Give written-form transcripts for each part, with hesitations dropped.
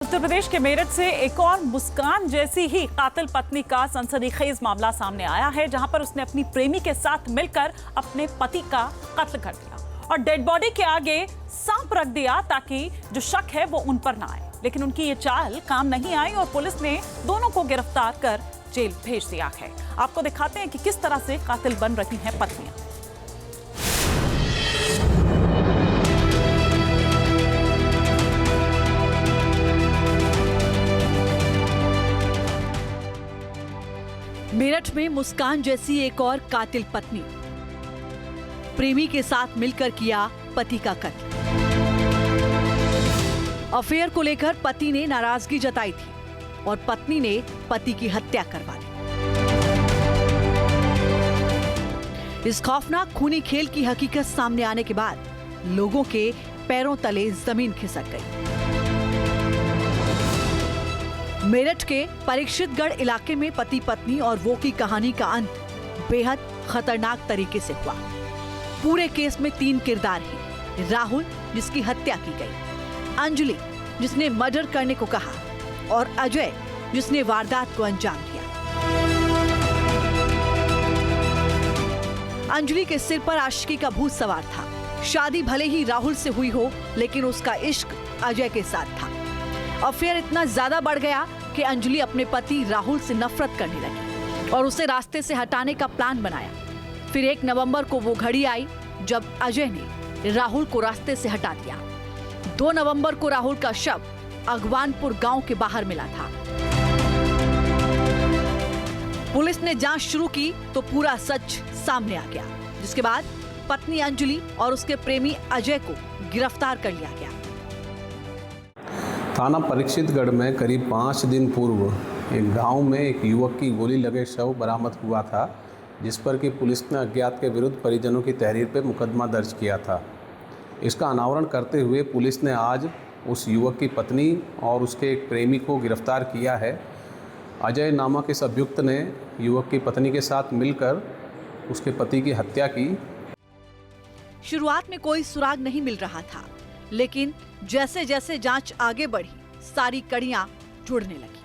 उत्तर प्रदेश के मेरठ से एक और मुस्कान जैसी ही कातिल पत्नी का सनसनीखेज मामला सामने आया है, जहां पर उसने अपनी प्रेमी के साथ मिलकर अपने पति का कत्ल कर दिया और डेड बॉडी के आगे सांप रख दिया ताकि जो शक है वो उन पर ना आए। लेकिन उनकी ये चाल काम नहीं आई और पुलिस ने दोनों को गिरफ्तार कर जेल भेज दिया है। आपको दिखाते हैं कि किस तरह से कातिल बन रही हैं पत्नियां। मेरठ में मुस्कान जैसी एक और कातिल पत्नी, प्रेमी के साथ मिलकर किया पति का कत्ल। अफेयर को लेकर पति ने नाराजगी जताई थी और पत्नी ने पति की हत्या करवा दी। इस खौफनाक खूनी खेल की हकीकत सामने आने के बाद लोगों के पैरों तले जमीन खिसक गई। मेरठ के परीक्षितगढ़ इलाके में पति पत्नी और वो की कहानी का अंत बेहद खतरनाक तरीके से हुआ। पूरे केस में 3 किरदार हैं। राहुल, जिसकी हत्या की गई, अंजलि, जिसने मर्डर करने को कहा, और अजय, जिसने वारदात को अंजाम दिया। अंजलि के सिर पर आशिकी का भूत सवार था। शादी भले ही राहुल से हुई हो, लेकिन उसका इश्क अजय के साथ था। अफेयर इतना ज्यादा बढ़ गया कि अंजलि अपने पति राहुल से नफरत करने लगी और उसे रास्ते से हटाने का प्लान बनाया। फिर 1 नवंबर को वो घड़ी आई जब अजय ने राहुल को रास्ते से हटा दिया। 2 नवंबर को राहुल का शव अगवानपुर गांव के बाहर मिला था। पुलिस ने जांच शुरू की तो पूरा सच सामने आ गया, जिसके बाद पत्नी अंजलि और उसके प्रेमी अजय को गिरफ्तार कर लिया गया। थाना परीक्षितगढ़ में करीब 5 दिन पूर्व एक गांव में एक युवक की गोली लगे शव बरामद हुआ था, जिस पर कि पुलिस ने अज्ञात के विरुद्ध परिजनों की तहरीर पर मुकदमा दर्ज किया था। इसका अनावरण करते हुए पुलिस ने आज उस युवक की पत्नी और उसके एक प्रेमी को गिरफ्तार किया है। अजय नामक इस अभियुक्त ने युवक की पत्नी के साथ मिलकर उसके पति की हत्या की। शुरुआत में कोई सुराग नहीं मिल रहा था, लेकिन जैसे जैसे जांच आगे बढ़ी, सारी कड़ियां जुड़ने लगी।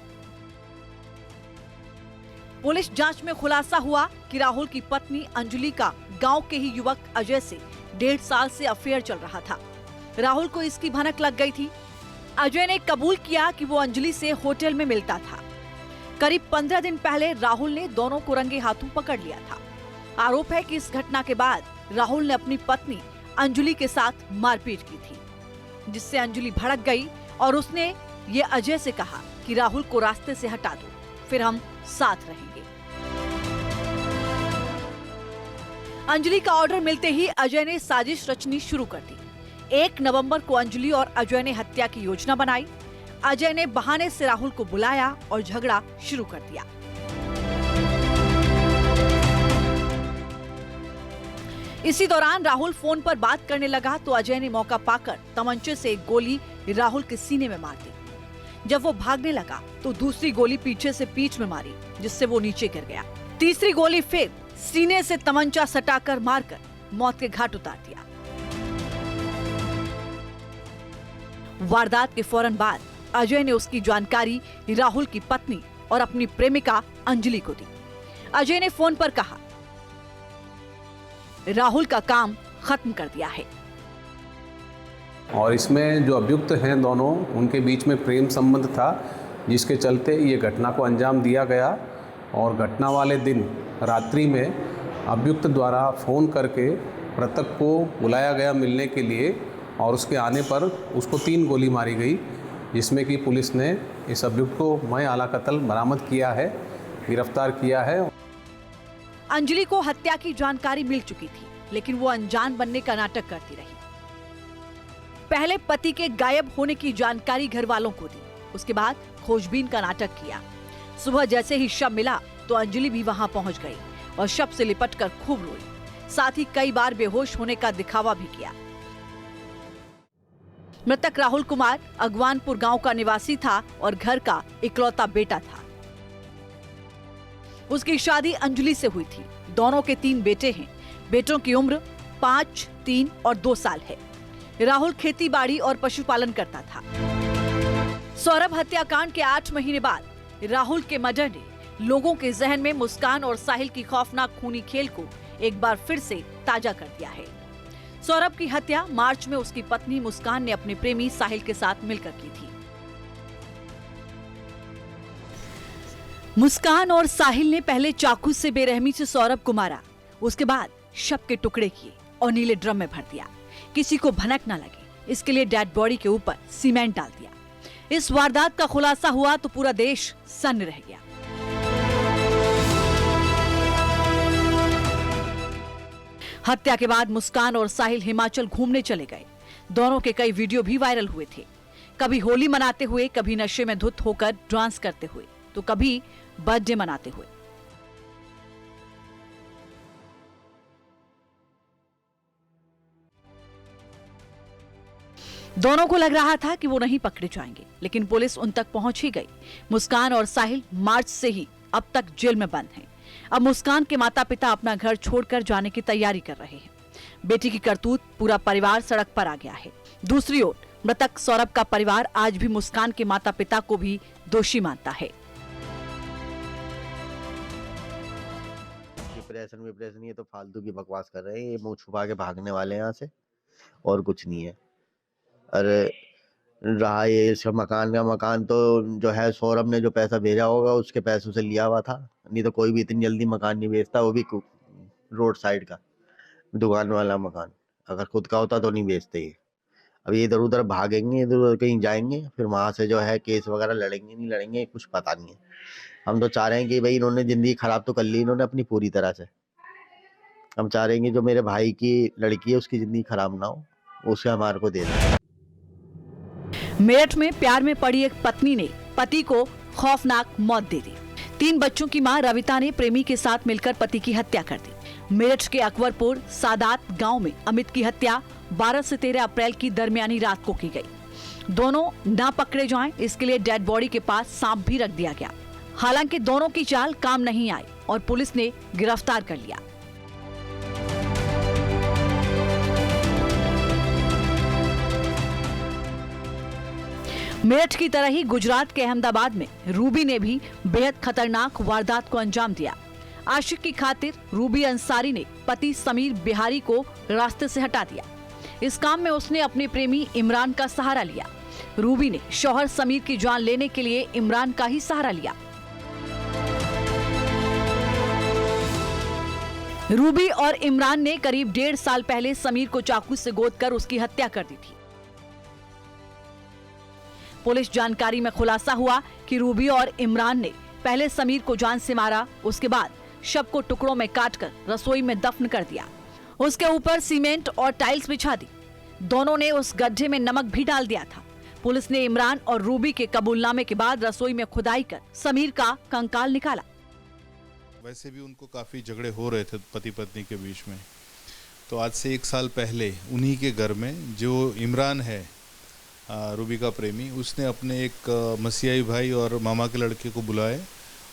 पुलिस जांच में खुलासा हुआ कि राहुल की पत्नी अंजलि का गांव के ही युवक अजय से 1.5 साल से अफेयर चल रहा था। राहुल को इसकी भनक लग गई थी। अजय ने कबूल किया कि वो अंजलि से होटल में मिलता था। करीब 15 दिन पहले राहुल ने दोनों को रंगे हाथों पकड़ लिया था। आरोप है कि इस घटना के बाद राहुल ने अपनी पत्नी अंजलि के साथ मारपीट की थी, जिससे अंजलि भड़क गई और उसने ये अजय से कहा कि राहुल को रास्ते से हटा दो, फिर हम साथ रहेंगे। अंजलि का ऑर्डर मिलते ही अजय ने साजिश रचनी शुरू कर दी। 1 नवंबर को अंजलि और अजय ने हत्या की योजना बनाई। अजय ने बहाने से राहुल को बुलाया और झगड़ा शुरू कर दिया। इसी दौरान राहुल फोन पर बात करने लगा तो अजय ने मौका पाकर तमंचे से एक गोली राहुल के सीने में मार दी। जब वो भागने लगा तो दूसरी गोली पीछे से पीठ में मारी, जिससे वो नीचे गिर गया। तीसरी गोली फिर सीने से तमंचा सटाकर मारकर मौत के घाट उतार दिया। वारदात के फौरन बाद अजय ने उसकी जानकारी राहुल की पत्नी और अपनी प्रेमिका अंजलि को दी। अजय ने फोन पर कहा, राहुल का काम खत्म कर दिया है। और इसमें जो अभियुक्त हैं दोनों, उनके बीच में प्रेम संबंध था, जिसके चलते ये घटना को अंजाम दिया गया। और घटना वाले दिन रात्रि में अभियुक्त द्वारा फ़ोन करके मृतक को बुलाया गया मिलने के लिए और उसके आने पर उसको 3 गोली मारी गई, जिसमें कि पुलिस ने इस अभियुक्त को मैं आला कत्ल बरामद किया है, गिरफ्तार किया है। अंजलि को हत्या की जानकारी मिल चुकी थी, लेकिन वो अनजान बनने का नाटक करती रही। पहले पति के गायब होने की जानकारी घर वालों को दी, उसके बाद खोजबीन का नाटक किया। सुबह जैसे ही शव मिला तो अंजलि भी वहां पहुंच गई और शव से लिपटकर खूब रोई। साथ ही कई बार बेहोश होने का दिखावा भी किया। मृतक राहुल कुमार अगवानपुर गांव का निवासी था और घर का इकलौता बेटा था। उसकी शादी अंजलि से हुई थी। दोनों के 3 बेटे हैं। बेटों की उम्र 5, 3 और 2 साल है। राहुल खेती बाड़ी और पशुपालन करता था। सौरभ हत्याकांड के 8 महीने बाद राहुल के मर्डर ने लोगों के जहन में मुस्कान और साहिल की खौफनाक खूनी खेल को एक बार फिर से ताजा कर दिया है। सौरभ की हत्या मार्च में उसकी पत्नी मुस्कान ने अपने प्रेमी साहिल के साथ मिलकर की थी। मुस्कान और साहिल ने पहले चाकू से बेरहमी से सौरभ को मारा, उसके बाद शव के टुकड़े किए और नीले ड्रम में भर दिया। किसी को भनक न लगे इसके लिए डेड बॉडी के ऊपर सीमेंट डाल दिया। इस वारदात का खुलासा हुआ तो पूरा देश सन्न रह गया। हत्या के बाद मुस्कान और साहिल हिमाचल घूमने चले गए। दोनों के कई वीडियो भी वायरल हुए थे, कभी होली मनाते हुए, कभी नशे में धुत होकर डांस करते हुए, तो कभी बर्थडे मनाते हुए। दोनों को लग रहा था कि वो नहीं पकड़े जाएंगे, लेकिन पुलिस उन तक पहुंच ही गई। मुस्कान और साहिल मार्च से ही अब तक जेल में बंद हैं। अब मुस्कान के माता पिता अपना घर छोड़कर जाने की तैयारी कर रहे हैं। बेटी की करतूत पूरा परिवार सड़क पर आ गया है। दूसरी ओर मृतक सौरभ का परिवार आज भी मुस्कान के माता पिता को भी दोषी मानता है। डिप्रेशन ये तो फालतू की बकवास कर रहे हैं, ये मुंह छुपा के भागने वाले हैं यहाँ से, और कुछ नहीं है। अरे रहा ये इसका मकान तो जो है सौरभ ने जो पैसा भेजा होगा उसके पैसों से लिया हुआ था, नहीं तो कोई भी इतनी जल्दी मकान नहीं बेचता, वो भी रोड साइड का दुकान वाला मकान। अगर खुद का होता तो नहीं बेचते ये। अब ये इधर उधर भागेंगे, इधर उधर कहीं जाएंगे, फिर वहां से जो है केस वगैरह लड़ेंगे नहीं लड़ेंगे कुछ पता नहीं है। हम तो चाह रहे हैं कि भाई इन्होंने जिंदगी खराब तो कर ली इन्होंने अपनी पूरी तरह से। हम चाह रहे हैं कि जो मेरे भाई की लड़की है उसकी जिंदगी खराब ना हो, उसे हमारे को दे दें। मेरठ में प्यार में पड़ी एक पत्नी ने पति को खौफनाक मौत दे दी। 3 बच्चों की मां रविता ने प्रेमी के साथ मिलकर पति की हत्या कर दी। मेरठ के अकबरपुर सादात गांव में अमित की हत्या 12 से 13 अप्रैल की दरमियानी रात को की गई। दोनों ना पकड़े जाएं इसके लिए डेड बॉडी के पास सांप भी रख दिया गया। हालांकि दोनों की चाल काम नहीं आई और पुलिस ने गिरफ्तार कर लिया। मेरठ की तरह ही गुजरात के अहमदाबाद में रूबी ने भी बेहद खतरनाक वारदात को अंजाम दिया। आशिक की खातिर रूबी अंसारी ने पति समीर बिहारी को रास्ते से हटा दिया। इस काम में उसने अपने प्रेमी इमरान का सहारा लिया। रूबी ने शौहर समीर की जान लेने के लिए इमरान का ही सहारा लिया। रूबी और इमरान ने करीब 1.5 साल पहले समीर को चाकू से गोदकर उसकी हत्या कर दी थी। पुलिस जानकारी में खुलासा हुआ कि रूबी और इमरान ने पहले समीर को जान से मारा, उसके बाद शव को टुकड़ों में काटकर रसोई में दफन कर दिया। उसके ऊपर सीमेंट और टाइल्स बिछा दी। दोनों ने उस गड्ढे में नमक भी डाल दिया था। पुलिस ने इमरान और रूबी के कबूलनामे के बाद रसोई में खुदाई कर समीर का कंकाल निकाला। वैसे भी उनको काफ़ी झगड़े हो रहे थे पति पत्नी के बीच में, तो आज से 1 साल पहले उन्हीं के घर में जो इमरान है रूबी का प्रेमी, उसने अपने एक मसीहाई भाई और मामा के लड़के को बुलाए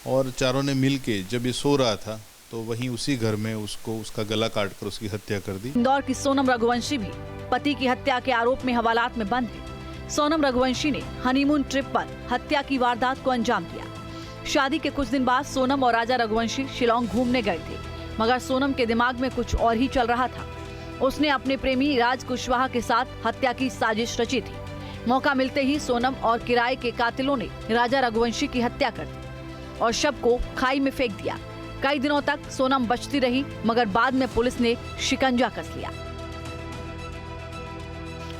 और चारों ने मिल के जब ये सो रहा था तो वहीं उसी घर में उसका गला काटकर उसकी हत्या कर दी। इंदौर की सोनम रघुवंशी भी पति की हत्या के आरोप में हवालात में बंद है। सोनम रघुवंशी ने हनीमून ट्रिप पर हत्या की वारदात को अंजाम दिया। शादी के कुछ दिन बाद सोनम और राजा रघुवंशी शिलोंग घूमने गए थे, मगर सोनम के दिमाग में कुछ और ही चल रहा था। उसने अपने प्रेमी राज कुशवाहा के साथ हत्या की साजिश रची थी। मौका मिलते ही सोनम और किराए के कातिलों ने राजा रघुवंशी की हत्या कर दी और शव को खाई में फेंक दिया। कई दिनों तक सोनम बचती रही, मगर बाद में पुलिस ने शिकंजा कस लिया।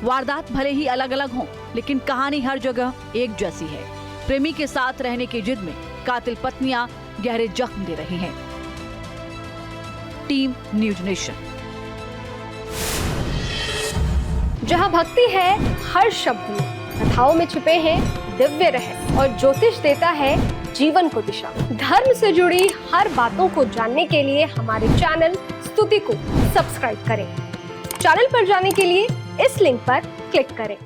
वारदात भले ही अलग अलग हों, लेकिन कहानी हर जगह एक जैसी है। प्रेमी के साथ रहने की जिद में कातिल पत्नियां गहरे जख्म दे रही हैं। Team news nation. जहाँ भक्ति है हर शब्द में, कथाओं में छुपे हैं दिव्य रहस्य और ज्योतिष देता है जीवन को दिशा। धर्म से जुड़ी हर बातों को जानने के लिए हमारे चैनल स्तुति को सब्सक्राइब करें। चैनल पर जाने के लिए इस लिंक पर क्लिक करें।